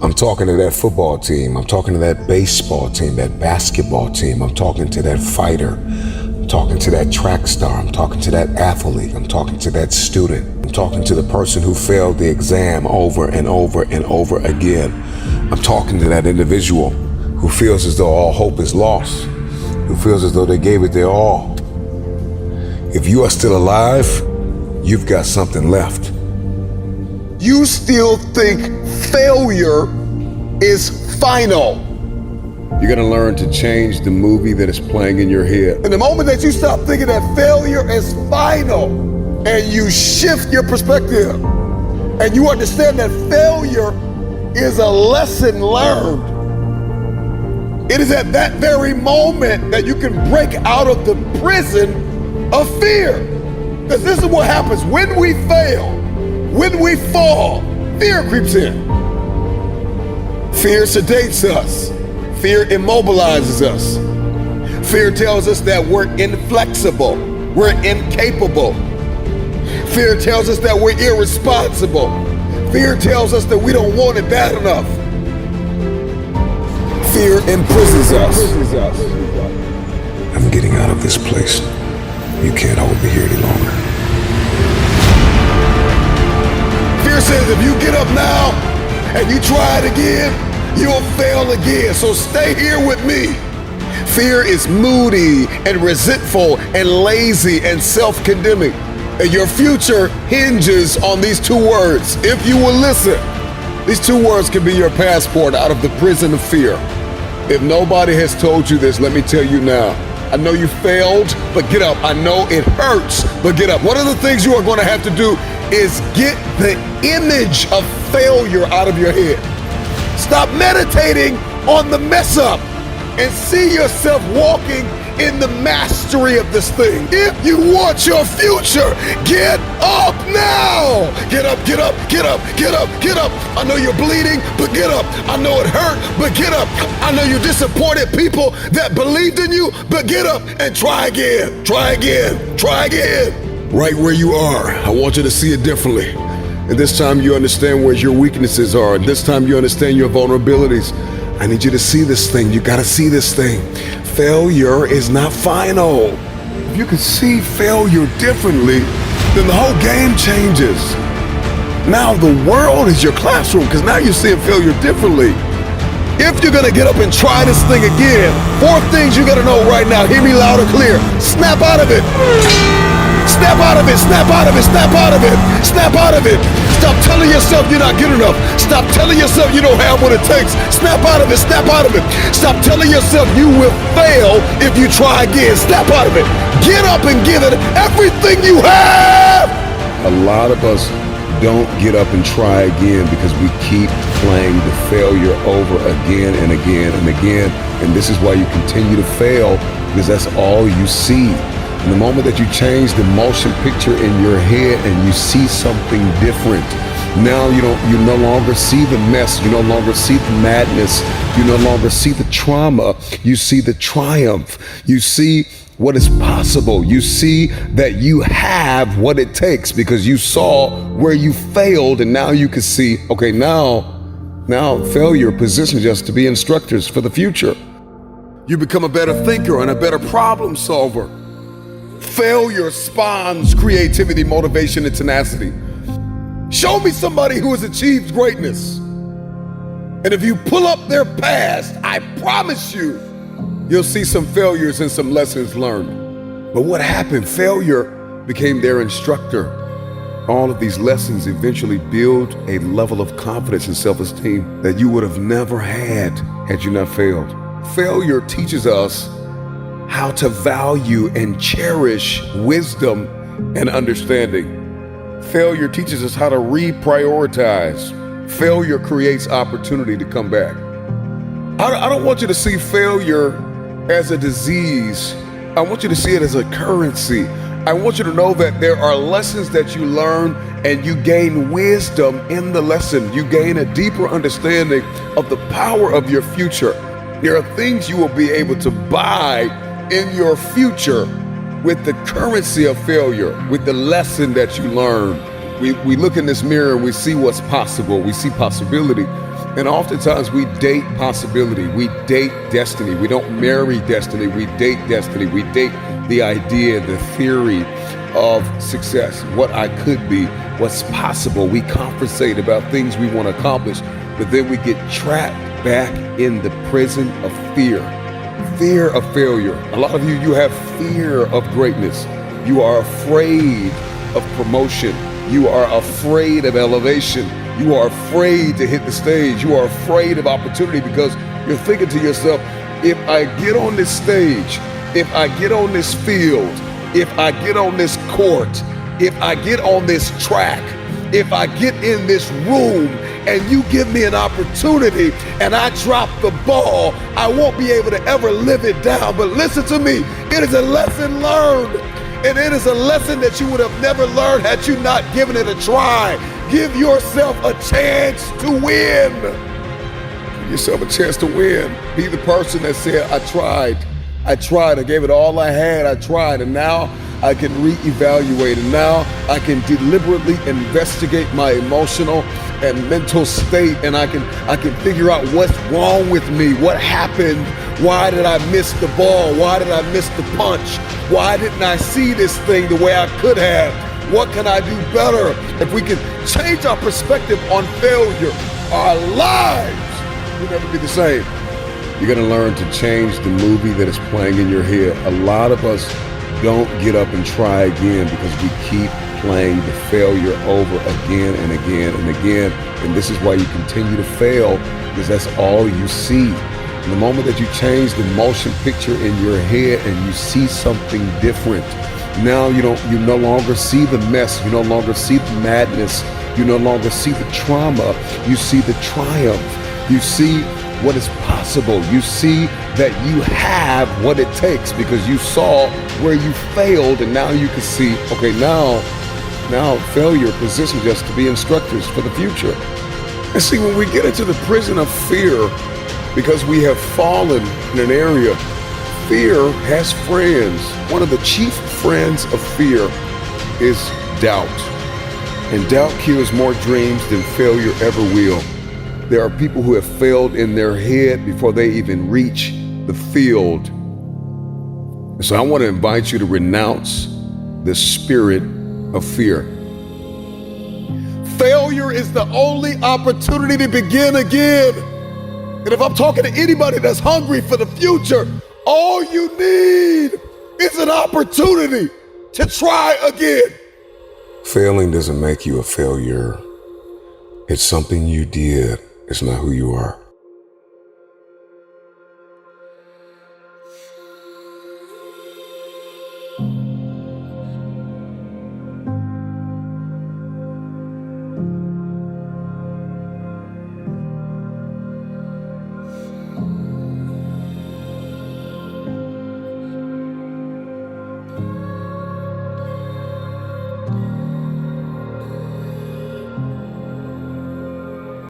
I'm talking to that football team. I'm talking to that baseball team, that basketball team. I'm talking to that fighter. I'm talking to that track star. I'm talking to that athlete. I'm talking to that student. I'm talking to the person who failed the exam over and over and over again. I'm talking to that individual who feels as though all hope is lost, who feels as though they gave it their all. If you are still alive, you've got something left. You still think failure is final. You're gonna learn to change the movie that is playing in your head. And the moment that you stop thinking that failure is final and you shift your perspective and you understand that failure is a lesson learned, it is at that very moment that you can break out of the prison of fear. Because this is what happens when we fail. When we fall, fear creeps in. Fear sedates us. Fear immobilizes us. Fear tells us that we're inflexible, we're incapable. Fear tells us that we're irresponsible. Fear tells us that we don't want it bad enough. Fear imprisons us. I'm getting out of this place. You can't hold me here any longer. Fear says if you get up now and you try it again, you'll fail again. So stay here with me. Fear is moody and resentful and lazy and self-condemning. And your future hinges on these two words. If you will listen, these two words can be your passport out of the prison of fear. If nobody has told you this, let me tell you now. I know you failed, but get up. I know it hurts, but get up. One of the things you are going to have to do is get the image of failure out of your head. Stop meditating on the mess up and see yourself walking in the mastery of this thing. If you want your future, get up now. Get up, get up, get up, get up, get up. I know you're bleeding, but get up. I know it hurt, but get up. I know you disappointed people that believed in you, but get up and try again, try again, try again. Right where you are, I want you to see it differently. And this time you understand where your weaknesses are. And this time you understand your vulnerabilities. I need you to see this thing. You gotta see this thing. Failure is not final. If you can see failure differently, then the whole game changes. Now the world is your classroom because now you're seeing failure differently. If you're gonna get up and try this thing again, 4 things you gotta know right now. Hear me loud and clear. Snap out of it. Snap out of it, snap out of it, snap out of it, snap out of it. Stop telling yourself you're not good enough. Stop telling yourself you don't have what it takes. Snap out of it, snap out of it. Stop telling yourself you will fail if you try again. Snap out of it. Get up and give it everything you have. A lot of us don't get up and try again because we keep playing the failure over again and again and again. And this is why you continue to fail, because that's all you see. And the moment that you change the motion picture in your head and you see something different, now you no longer see the mess, you no longer see the madness, you no longer see the trauma, you see the triumph, you see what is possible, you see that you have what it takes because you saw where you failed, and now you can see, okay, now failure positions us to be instructors for the future. You become a better thinker and a better problem solver. Failure spawns creativity, motivation, and tenacity. Show me somebody who has achieved greatness. And if you pull up their past, I promise you'll see some failures and some lessons learned. But what happened? Failure became their instructor. All of these lessons eventually build a level of confidence and self-esteem that you would have never had you not failed. Failure teaches us how to value and cherish wisdom and understanding. Failure teaches us how to reprioritize. Failure creates opportunity to come back. I don't want you to see failure as a disease. I want you to see it as a currency. I want you to know that there are lessons that you learn and you gain wisdom in the lesson. You gain a deeper understanding of the power of your future. There are things you will be able to buy in your future with the currency of failure, with the lesson that you learn. We look in this mirror and we see what's possible. We see possibility. And oftentimes we date possibility, we date destiny. We don't marry destiny, we date destiny. We date the idea, the theory of success, what I could be, what's possible. We conversate about things we want to accomplish, but then we get trapped back in the prison of fear. Fear of failure. A lot of you have fear of greatness. You are afraid of promotion. You are afraid of elevation. You are afraid to hit the stage. You are afraid of opportunity because you're thinking to yourself, if I get on this stage, if I get on this field, if I get on this court, if I get on this track, if I get in this room and you give me an opportunity and I drop the ball, I won't be able to ever live it down. But listen to me, it is a lesson learned. And it is a lesson that you would have never learned had you not given it a try. Give yourself a chance to win. Give yourself a chance to win. Be the person that said, I tried, I gave it all I had, I tried, and now I can reevaluate, and now I can deliberately investigate my emotional and mental state, and I can figure out what's wrong with me, what happened, why did I miss the ball, why did I miss the punch, why didn't I see this thing the way I could have, what can I do better? If we can change our perspective on failure, our lives will never be the same. You're gonna learn to change the movie that is playing in your head. A lot of us don't get up and try again because we keep playing the failure over again and again and again. And this is why you continue to fail, because that's all you see. And the moment that you change the motion picture in your head and you see something different, now you no longer see the mess, you no longer see the madness, you no longer see the trauma, you see the triumph, you see what is possible. You see that you have what it takes because you saw where you failed, and now you can see, okay, now failure positions us to be instructors for the future. And see, when we get into the prison of fear, because we have fallen in an area, fear has friends. One of the chief friends of fear is doubt. And doubt kills more dreams than failure ever will. There are people who have failed in their head before they even reach the field. And so I want to invite you to renounce the spirit of fear. Failure is the only opportunity to begin again. And if I'm talking to anybody that's hungry for the future, all you need is an opportunity to try again. Failing doesn't make you a failure. It's something you did. It's not who you are.